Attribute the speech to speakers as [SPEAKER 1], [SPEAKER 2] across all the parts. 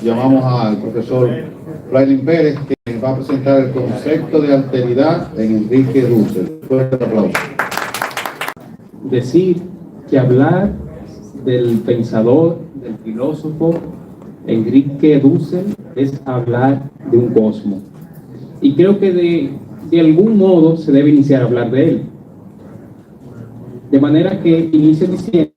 [SPEAKER 1] llamamos al profesor Frailin Pérez, que va a presentar el concepto de alteridad en Enrique Dussel. Fuerte aplauso.
[SPEAKER 2] Decir que hablar del pensador, del filósofo Enrique Dussel es hablar de un cosmos. Y creo que de algún modo se debe iniciar a hablar de él. De manera que inicio diciendo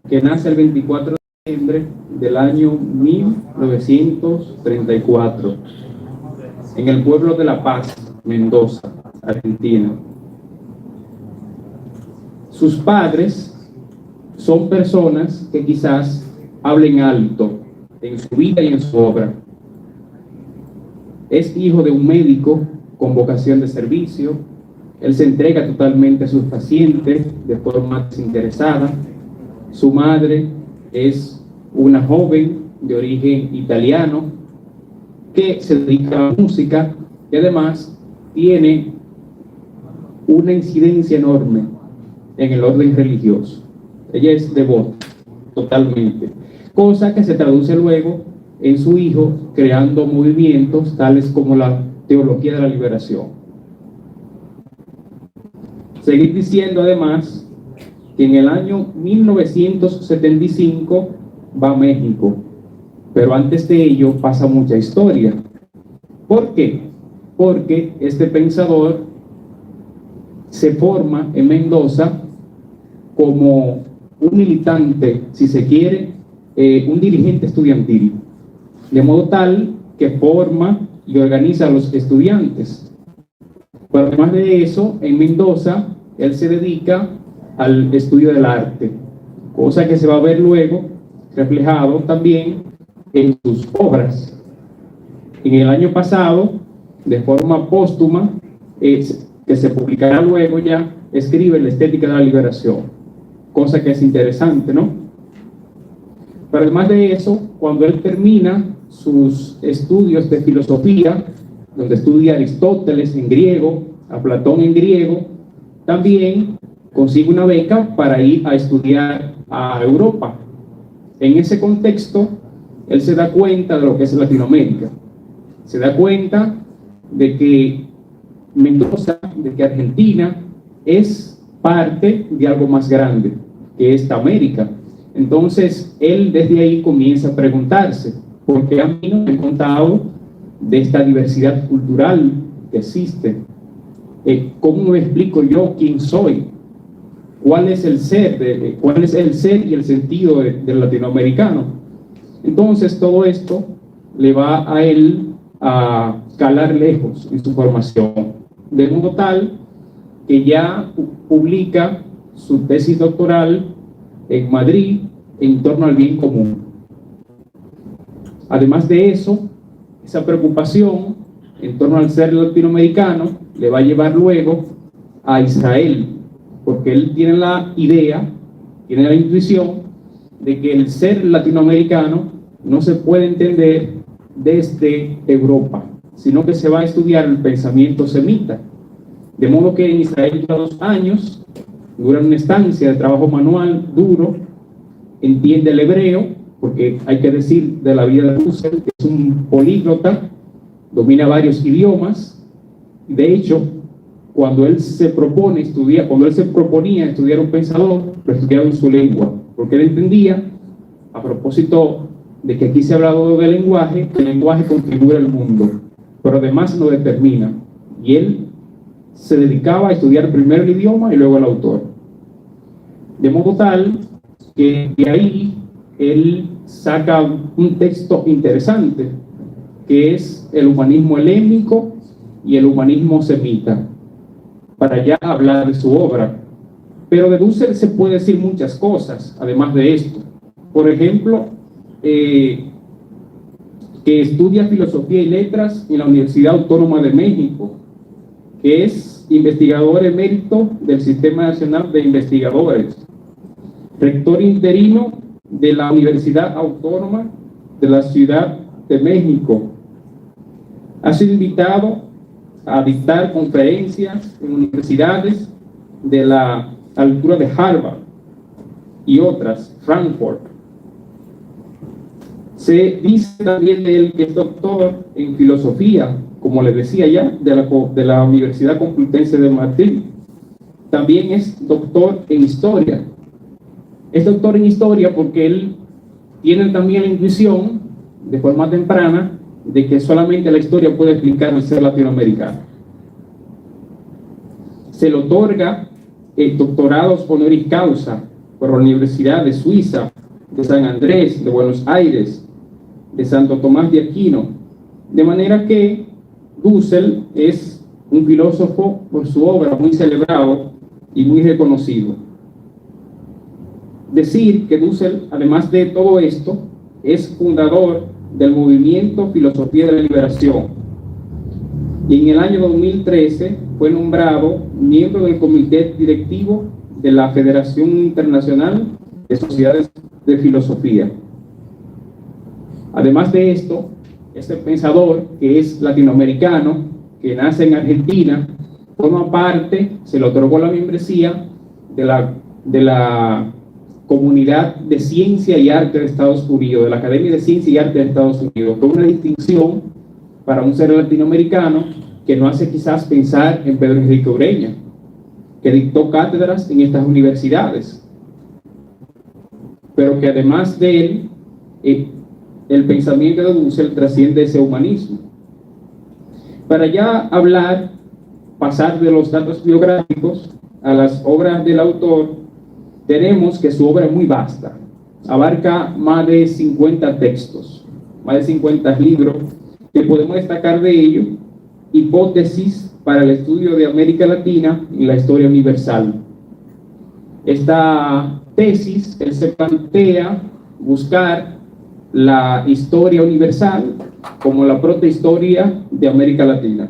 [SPEAKER 2] que nace el 24 de diciembre del año 1934 en el pueblo de La Paz, Mendoza, Argentina. Sus padres son personas que quizás hablen alto en su vida y en su obra. Es hijo de un médico con vocación de servicio. Él se entrega totalmente a sus pacientes de forma desinteresada. Su madre es una joven de origen italiano que se dedica a la música y además tiene una incidencia enorme en el orden religioso. Ella es devota totalmente, cosa que se traduce luego en su hijo creando movimientos tales como la teología de la liberación. Seguir diciendo además que en el año 1975 va a México, pero antes de ello pasa mucha historia. ¿Por qué? Porque este pensador se forma en Mendoza como un militante, si se quiere, un dirigente estudiantil, de modo tal que forma y organiza a los estudiantes. Pero además de eso, en Mendoza, él se dedica al estudio del arte, cosa que se va a ver luego reflejado también en sus obras. En el año pasado, de forma póstuma, que se publicará luego ya, escribe La estética de la liberación, cosa que es interesante, ¿no? Pero además de eso, cuando él termina sus estudios de filosofía, donde estudia a Aristóteles en griego, a Platón en griego, también consigue una beca para ir a estudiar a Europa. En ese contexto, él se da cuenta de lo que es Latinoamérica. Se da cuenta de que Mendoza, de que Argentina es parte de algo más grande, que esta América. Entonces, él desde ahí comienza a preguntarse, ¿por qué a mí no me han contado de esta diversidad cultural que existe? ¿Cómo me explico yo quién soy? ¿Cuál es el ser? ¿Cuál es el ser y el sentido del latinoamericano? Entonces, todo esto le va a él a calar lejos en su formación, de modo tal que ya publica su tesis doctoral en Madrid en torno al bien común. Además de eso, esa preocupación en torno al ser latinoamericano le va a llevar luego a Israel, porque él tiene la idea, tiene la intuición de que el ser latinoamericano no se puede entender desde Europa, sino que se va a estudiar el pensamiento semita. De modo que en Israel dura 2 años, dura una estancia de trabajo manual duro, entiende el hebreo, porque hay que decir de la vida de Dussel que es un políglota, domina varios idiomas. De hecho, cuando él se proponía estudiar un pensador, lo estudiaba en su lengua, porque él entendía, a propósito de que aquí se ha hablado del lenguaje, que el lenguaje configura el mundo, pero además lo determina. Y él se dedicaba a estudiar primero el idioma y luego el autor. De modo tal que de ahí él saca un texto interesante, que es el humanismo helénico y el humanismo semita, para ya hablar de su obra. Pero de Dussel se puede decir muchas cosas, además de esto. Por ejemplo, que estudia filosofía y letras en la Universidad Autónoma de México, que es investigador emérito del Sistema Nacional de Investigadores, rector interino de la Universidad Autónoma de la Ciudad de México. Ha sido invitado a dictar conferencias en universidades de la altura de Harvard y otras, Frankfurt. Se dice también de él que es doctor en filosofía, como les decía ya, de la Universidad Complutense de Madrid. También es doctor en historia. Es doctor en historia porque él tiene también la intuición, de forma temprana, de que solamente la historia puede explicar el ser latinoamericano. Se le otorga doctorados honoris causa por la Universidad de Suiza, de San Andrés, de Buenos Aires, de Santo Tomás de Aquino, de manera que Dussel es un filósofo por su obra muy celebrado y muy reconocido. Decir que Dussel, además de todo esto, es fundador del movimiento Filosofía de la Liberación, y en el año 2013 fue nombrado miembro del comité directivo de la Federación Internacional de Sociedades de Filosofía. Además de esto, este pensador, que es latinoamericano, que nace en Argentina, forma parte, se le otorgó la membresía de la Comunidad de Ciencia y Arte de Estados Unidos, de la Academia de Ciencia y Arte de Estados Unidos, con una distinción para un ser latinoamericano que no hace quizás pensar en Pedro Enrique Ureña, que dictó cátedras en estas universidades, pero que además de él, el pensamiento de Dussel trasciende ese humanismo. Para ya hablar, pasar de los datos biográficos a las obras del autor, tenemos que su obra es muy vasta, abarca más de 50 textos, más de 50 libros, que podemos destacar de ello: Hipótesis para el estudio de América Latina y la historia universal. Esta tesis, él se plantea buscar la historia universal como la protohistoria de América Latina.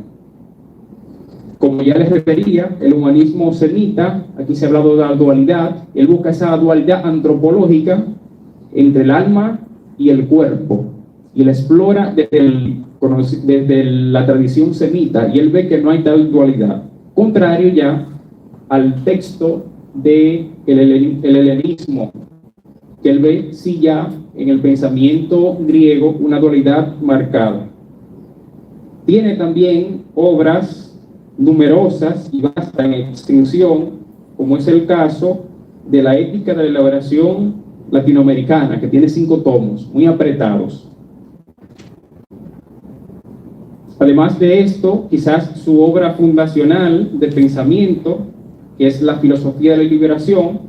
[SPEAKER 2] Como ya les refería, el humanismo semita, aquí se ha hablado de la dualidad, él busca esa dualidad antropológica entre el alma y el cuerpo, y la explora desde la tradición semita, y él ve que no hay tal dualidad, contrario ya al texto del helenismo, que él ve sí ya en el pensamiento griego una dualidad marcada. Tiene también obras numerosas y vasta en extensión, como es el caso de la Ética de la Elaboración Latinoamericana, que tiene 5 tomos, muy apretados. Además de esto, quizás su obra fundacional de pensamiento, que es la Filosofía de la Liberación,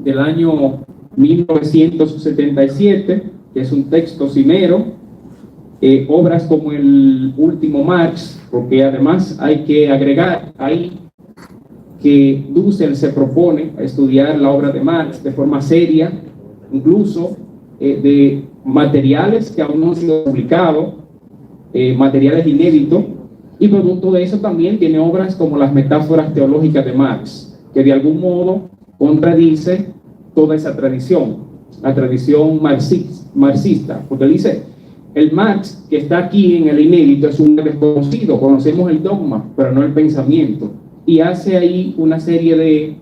[SPEAKER 2] del año 1977, que es un texto cimero, obras como el último Marx, porque además hay que agregar ahí que Dussel se propone a estudiar la obra de Marx de forma seria, incluso de materiales que aún no han sido publicados, materiales inéditos, y producto de eso también tiene obras como las metáforas teológicas de Marx, que de algún modo contradice toda esa tradición, la tradición marxista, porque dice: el Marx que está aquí en el inédito es un desconocido, conocemos el dogma, pero no el pensamiento, y hace ahí una serie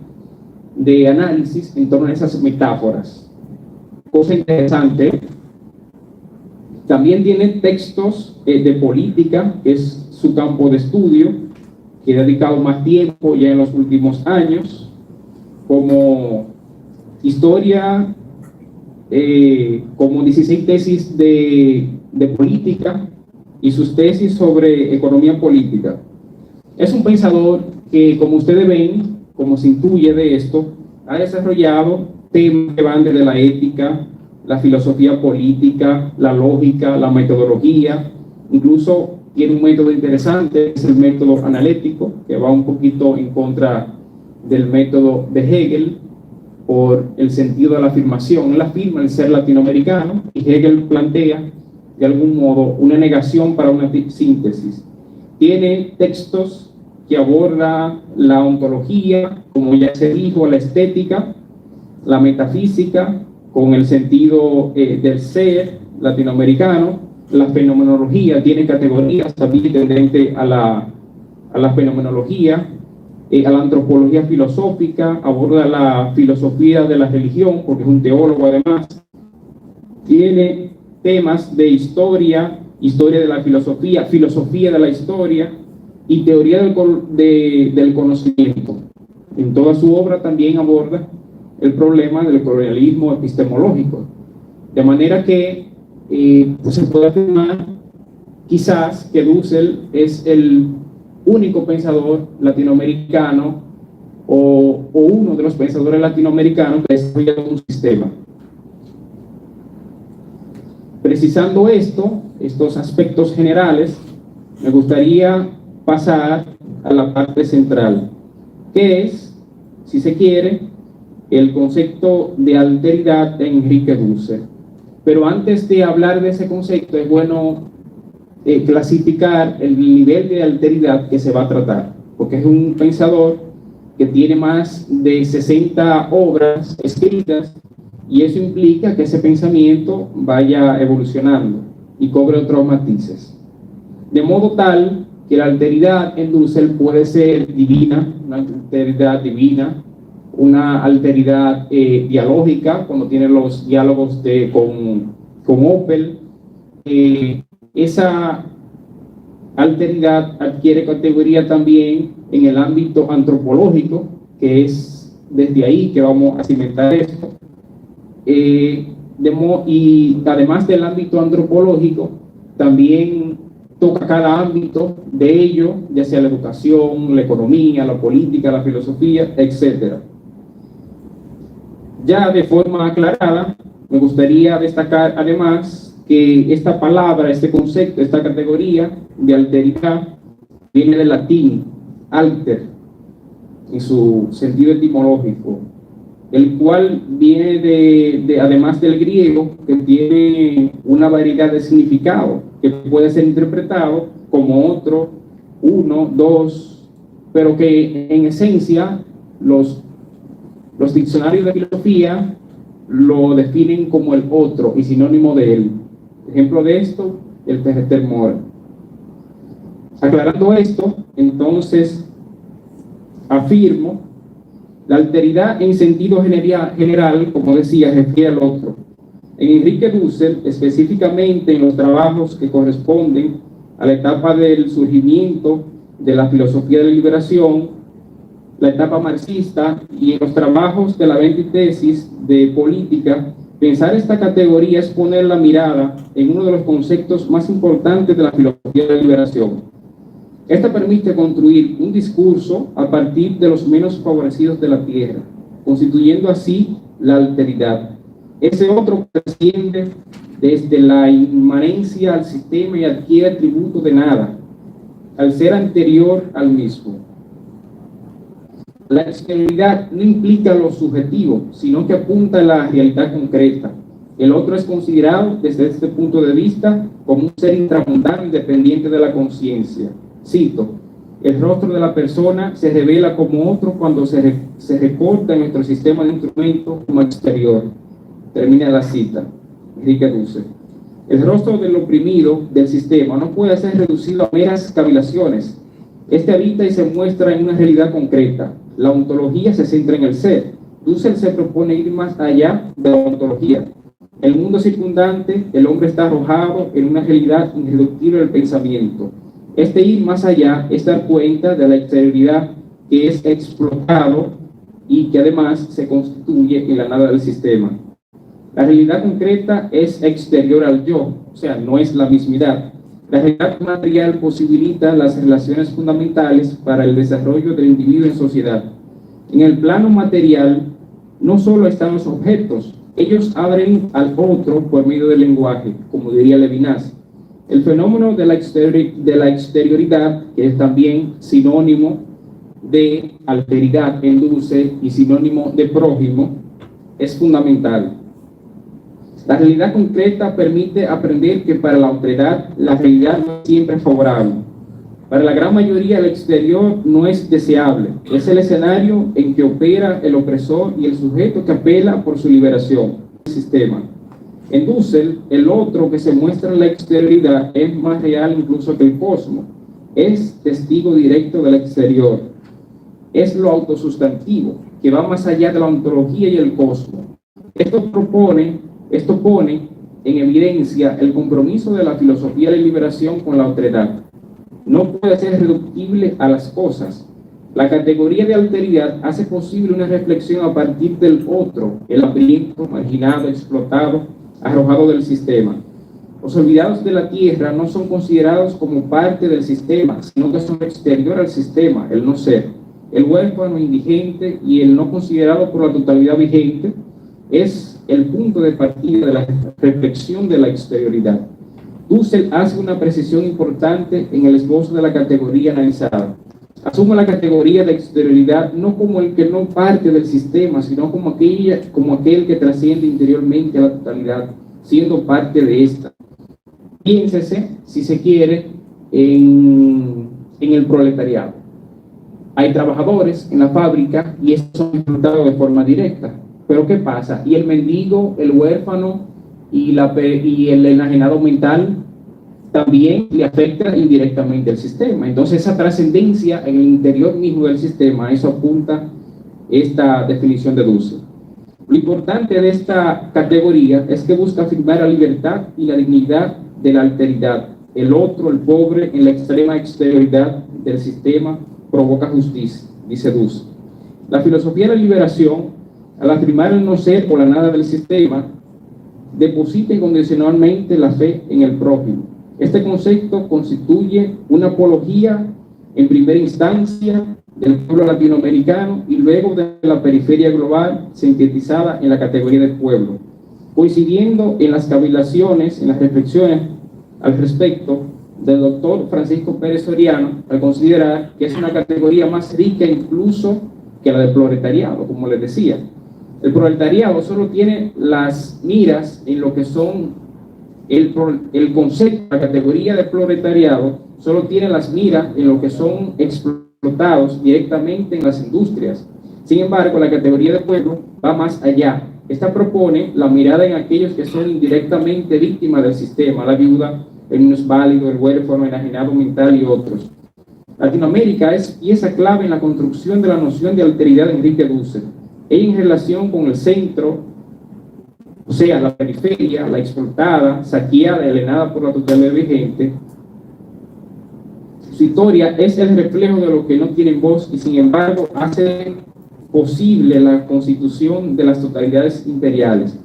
[SPEAKER 2] de análisis en torno a esas metáforas. Cosa interesante, también tiene textos de política, que es su campo de estudio, que ha dedicado más tiempo ya en los últimos años, como historia, como 16 tesis de política y sus tesis sobre economía política. Es un pensador que, como ustedes ven, como se intuye de esto, ha desarrollado temas que van desde la ética, la filosofía política, la lógica, la metodología. Incluso tiene un método interesante, es el método analítico, que va un poquito en contra del método de Hegel, por el sentido de la afirmación. Él afirma el ser latinoamericano y Hegel plantea de algún modo una negación para una síntesis. Tiene textos que aborda la ontología, como ya se dijo, la estética, la metafísica, con el sentido del ser latinoamericano, la fenomenología, tiene categorías también tendentes a la fenomenología, a la antropología filosófica, aborda la filosofía de la religión, porque es un teólogo además. Tiene temas de historia, historia de la filosofía, filosofía de la historia y teoría del conocimiento. En toda su obra también aborda el problema del colonialismo epistemológico. De manera que pues se puede afirmar quizás que Dussel es el único pensador latinoamericano o uno de los pensadores latinoamericanos que ha desarrollado un sistema. Precisando estos aspectos generales, me gustaría pasar a la parte central, que es, si se quiere, el concepto de alteridad de Enrique Dussel. Pero antes de hablar de ese concepto, es bueno clasificar el nivel de alteridad que se va a tratar, porque es un pensador que tiene más de 60 obras escritas, y eso implica que ese pensamiento vaya evolucionando y cobre otros matices. De modo tal que la alteridad en Dussel puede ser divina, una alteridad divina, una alteridad dialógica, cuando tiene los diálogos con Opel. Esa alteridad adquiere categoría también en el ámbito antropológico, que es desde ahí que vamos a cimentar esto. Y además del ámbito antropológico, también toca cada ámbito de ello, ya sea la educación, la economía, la política, la filosofía, etc. Ya de forma aclarada, me gustaría destacar además que esta palabra, este concepto, esta categoría de alteridad viene del latín alter, en su sentido etimológico, el cual viene además del griego, que tiene una variedad de significado, que puede ser interpretado como otro, uno, dos, pero que en esencia los diccionarios de filosofía lo definen como el otro y sinónimo de él. Ejemplo de esto, el Terreter Mora. Aclarando esto, entonces afirmo: la alteridad en sentido general, como decía, refiere al otro. En Enrique Dussel, específicamente en los trabajos que corresponden a la etapa del surgimiento de la filosofía de la liberación, la etapa marxista, y en los trabajos de la 20 tesis de política, pensar esta categoría es poner la mirada en uno de los conceptos más importantes de la filosofía de la liberación. Esta permite construir un discurso a partir de los menos favorecidos de la tierra, constituyendo así la alteridad. Ese otro trasciende desde la inmanencia al sistema y adquiere atributo de nada, al ser anterior al mismo. La exterioridad no implica lo subjetivo, sino que apunta a la realidad concreta. El otro es considerado desde este punto de vista como un ser intramundano independiente de la conciencia. Cito: el rostro de la persona se revela como otro cuando se reporta en nuestro sistema de instrumentos como exterior. Termina la cita. Enrique Dussel. El rostro del oprimido del sistema no puede ser reducido a meras cavilaciones. Este habita y se muestra en una realidad concreta. La ontología se centra en el ser. Dussel se propone ir más allá de la ontología. El mundo circundante, el hombre está arrojado en una realidad irreductible del pensamiento. Este ir más allá es dar cuenta de la exterioridad que es explotado y que además se constituye en la nada del sistema. La realidad concreta es exterior al yo, o sea, no es la mismidad. La realidad material posibilita las relaciones fundamentales para el desarrollo del individuo en sociedad. En el plano material no solo están los objetos, ellos abren al otro por medio del lenguaje, como diría Levinas. El fenómeno de la exterioridad, que es también sinónimo de alteridad en Dussel y sinónimo de prójimo, es fundamental. La realidad concreta permite aprender que para la otredad la realidad no es siempre favorable. Para la gran mayoría el exterior no es deseable, es el escenario en que opera el opresor y el sujeto que apela por su liberación, el sistema. En Dussel, el otro que se muestra en la exterioridad es más real incluso que el cosmos, es testigo directo del exterior, es lo autosustantivo, que va más allá de la ontología y el cosmos. Esto pone en evidencia el compromiso de la filosofía de liberación con la otredad. No puede ser reductible a las cosas. La categoría de alteridad hace posible una reflexión a partir del otro, el hambriento, marginado, explotado, arrojado del sistema. Los olvidados de la tierra no son considerados como parte del sistema, sino que son exterior al sistema, el no ser. El huérfano indigente y el no considerado por la totalidad vigente es el punto de partida de la reflexión de la exterioridad. Dussel hace una precisión importante en el esbozo de la categoría analizada. Asume la categoría de exterioridad no como el que no parte del sistema, sino como aquel que trasciende interiormente a la totalidad, siendo parte de esta. Piénsese, si se quiere, en el proletariado. Hay trabajadores en la fábrica y estos son explotados de forma directa. Pero ¿qué pasa? Y el mendigo, el huérfano y el enajenado mental también le afecta indirectamente al sistema. Entonces esa trascendencia en el interior mismo del sistema, eso apunta esta definición de Dussel. Lo importante de esta categoría es que busca afirmar la libertad y la dignidad de la alteridad. El otro, el pobre, en la extrema exterioridad del sistema, provoca justicia, dice Dussel. La filosofía de la liberación, al afirmar el no ser o la nada del sistema, deposita incondicionalmente la fe en el prójimo. Este concepto constituye una apología en primera instancia del pueblo latinoamericano y luego de la periferia global sintetizada en la categoría del pueblo, coincidiendo en las cavilaciones, en las reflexiones al respecto del doctor Francisco Pérez Soriano, al considerar que es una categoría más rica incluso que la del proletariado, como les decía. El proletariado solo tiene las miras en lo que son el concepto, la categoría de proletariado solo tiene las miras en lo que son explotados directamente en las industrias. Sin embargo, la categoría de pueblo va más allá. Esta propone la mirada en aquellos que son indirectamente víctimas del sistema, la viuda, el minusválido, el huérfano, el enajenado mental y otros. Latinoamérica es pieza clave en la construcción de la noción de alteridad de Enrique Dussel. Ella en relación con el centro, o sea, la periferia, la explotada, saqueada, alienada por la totalidad vigente. Su historia es el reflejo de lo que no tienen voz y sin embargo hace posible la constitución de las totalidades imperiales.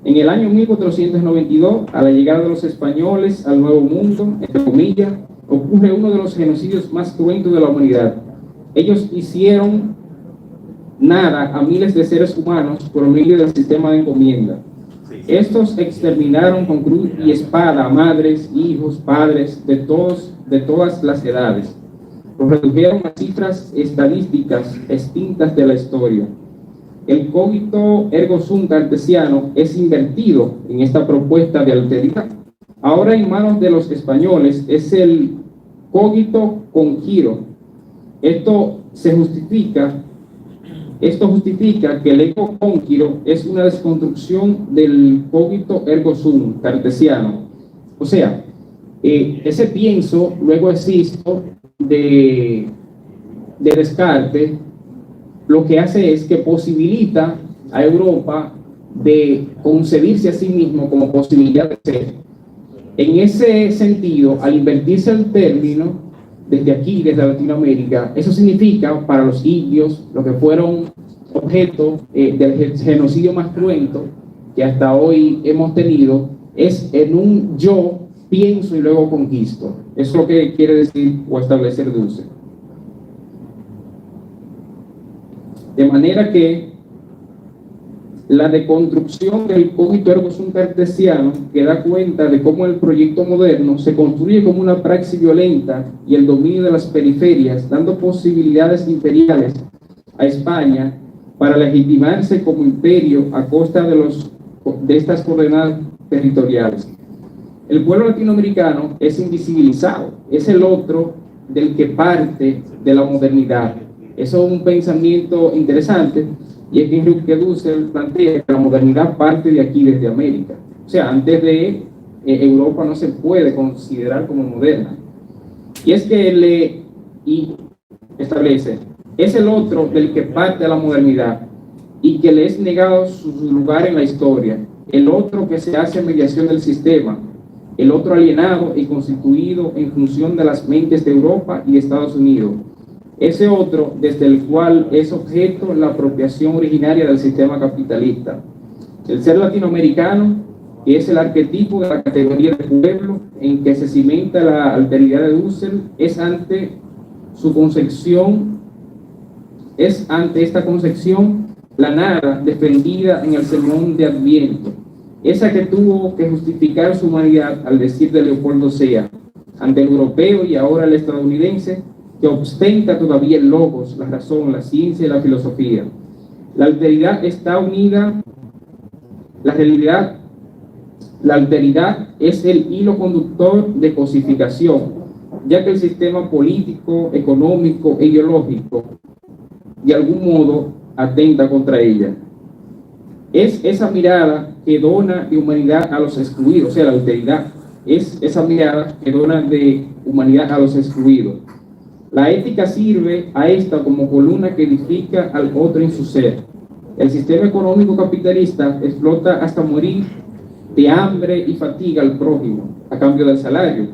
[SPEAKER 2] En el año 1492, a la llegada de los españoles al Nuevo Mundo, entre comillas, ocurre uno de los genocidios más cruentos de la humanidad. Ellos hicieron nada a miles de seres humanos por medio del sistema de encomienda. Estos exterminaron con cruz y espada a madres, hijos, padres de todas las edades. Los redujeron a cifras estadísticas extintas de la historia. El cogito ergo sum cartesiano es invertido en esta propuesta de alteridad. Ahora en manos de los españoles es el cogito con giro. Esto justifica que el ego cónquiro es una desconstrucción del cogito ergo sum cartesiano. O sea, ese pienso luego existo de Descartes, lo que hace es que posibilita a Europa de concebirse a sí mismo como posibilidad de ser. En ese sentido, al invertirse el término, desde aquí, desde Latinoamérica, eso significa para los indios, los que fueron objeto del genocidio más cruento que hasta hoy hemos tenido, es en un yo pienso y luego conquisto. Eso es lo que quiere decir o establecer Dussel. De manera que la deconstrucción del cogito ergo sum cartesiano, que da cuenta de cómo el proyecto moderno se construye como una praxis violenta y el dominio de las periferias, dando posibilidades imperiales a España para legitimarse como imperio a costa de estas coordenadas territoriales. El pueblo latinoamericano es invisibilizado, es el otro del que parte de la modernidad. Eso es un pensamiento interesante, y es que Enrique Dussel plantea que la modernidad parte de aquí, desde América. O sea, antes de Europa no se puede considerar como moderna. Y es que establece, es el otro del que parte de la modernidad y que le es negado su lugar en la historia. el otro que se hace a mediación del sistema, el otro alienado y constituido en función de las mentes de Europa y Estados Unidos, ese otro desde el cual es objeto la apropiación originaria del sistema capitalista. El ser latinoamericano, que es el arquetipo de la categoría de pueblo en que se cimenta la alteridad de Dussel, es ante esta concepción la nada defendida en el sermón de Adviento, esa que tuvo que justificar su humanidad al decir de Leopoldo Sea, ante el europeo y ahora el estadounidense, que ostenta todavía el logos, la razón, la ciencia y la filosofía. La alteridad está unida, la alteridad es el hilo conductor de cosificación, ya que el sistema político, económico e ideológico de algún modo atenta contra ella. Es esa mirada que dona de humanidad a los excluidos, o sea, la alteridad es esa mirada que dona de humanidad a los excluidos. La ética sirve a esta como columna que edifica al otro en su ser. El sistema económico capitalista explota hasta morir de hambre y fatiga al prójimo a cambio del salario.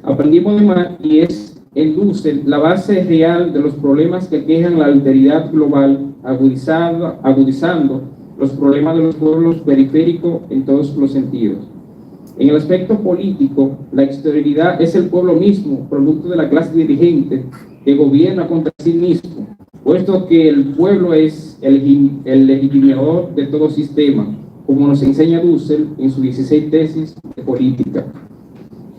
[SPEAKER 2] Aprendimos de Marx y es en Dussel la base real de los problemas que quejan la alteridad global, agudizando los problemas de los pueblos periféricos en todos los sentidos. En el aspecto político, la exterioridad es el pueblo mismo, producto de la clase dirigente que gobierna contra sí mismo, puesto que el pueblo es el legitimador de todo sistema, como nos enseña Dussel en sus 16 tesis de política.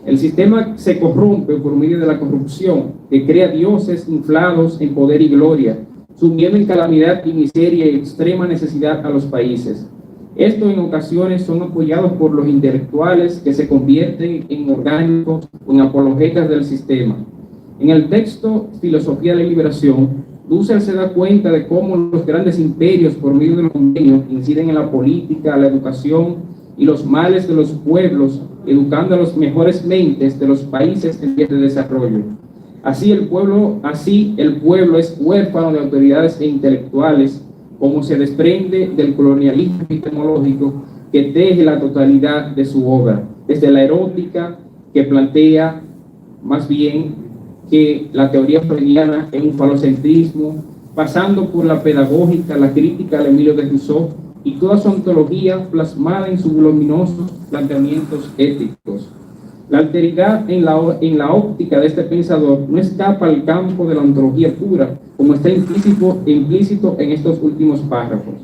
[SPEAKER 2] El sistema se corrompe por medio de la corrupción, que crea dioses inflados en poder y gloria, sumiendo en calamidad y miseria y extrema necesidad a los países. Estos en ocasiones son apoyados por los intelectuales que se convierten en orgánicos o en apologetas del sistema. En el texto Filosofía de la Liberación, Dussel se da cuenta de cómo los grandes imperios por medio de los convenios inciden en la política, la educación y los males de los pueblos, educando a las mejores mentes de los países en vías de desarrollo. Así el pueblo es huérfano de autoridades e intelectuales, como se desprende del colonialismo epistemológico que teje la totalidad de su obra, desde la erótica, que plantea más bien que la teoría freudiana es un falocentrismo, pasando por la pedagógica, la crítica al Emilio de Rousseau y toda su ontología plasmada en sus voluminosos planteamientos éticos. La alteridad en la óptica de este pensador no escapa al campo de la ontología pura, como está implícito en estos últimos párrafos.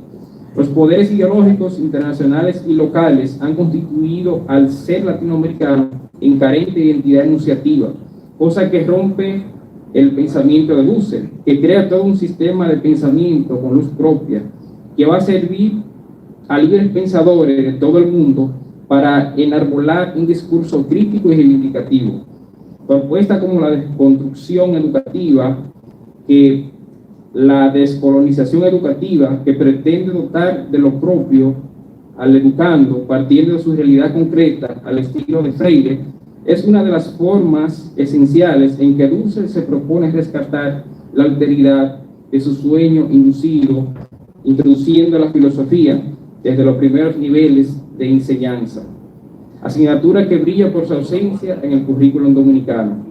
[SPEAKER 2] Los poderes ideológicos internacionales y locales han constituido al ser latinoamericano en carente de identidad enunciativa, cosa que rompe el pensamiento de Dussel, que crea todo un sistema de pensamiento con luz propia, que va a servir a libres pensadores de todo el mundo para enarbolar un discurso crítico y reivindicativo. Propuesta como la desconstrucción educativa, que la descolonización educativa, que pretende dotar de lo propio al educando, partiendo de su realidad concreta, al estilo de Freire, es una de las formas esenciales en que Dussel se propone rescatar la alteridad de su sueño inducido, introduciendo la filosofía desde los primeros niveles de enseñanza, asignatura que brilla por su ausencia en el currículum dominicano.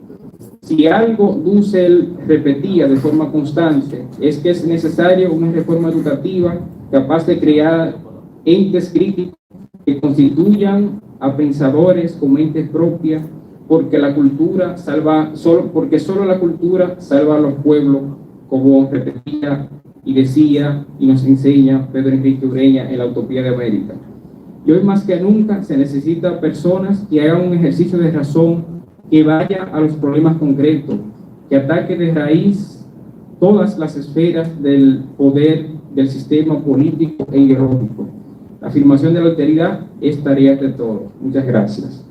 [SPEAKER 2] Si algo Dussel repetía de forma constante, es que es necesaria una reforma educativa capaz de crear entes críticos que constituyan a pensadores con mente propia, porque solo la cultura salva a los pueblos, como repetía y decía y nos enseña Pedro Enrique Ureña en la Utopía de América. Y hoy más que nunca se necesita personas que hagan un ejercicio de razón, que vaya a los problemas concretos, que ataque de raíz todas las esferas del poder del sistema político e ideológico. La afirmación de la alteridad es tarea de todos. Muchas gracias.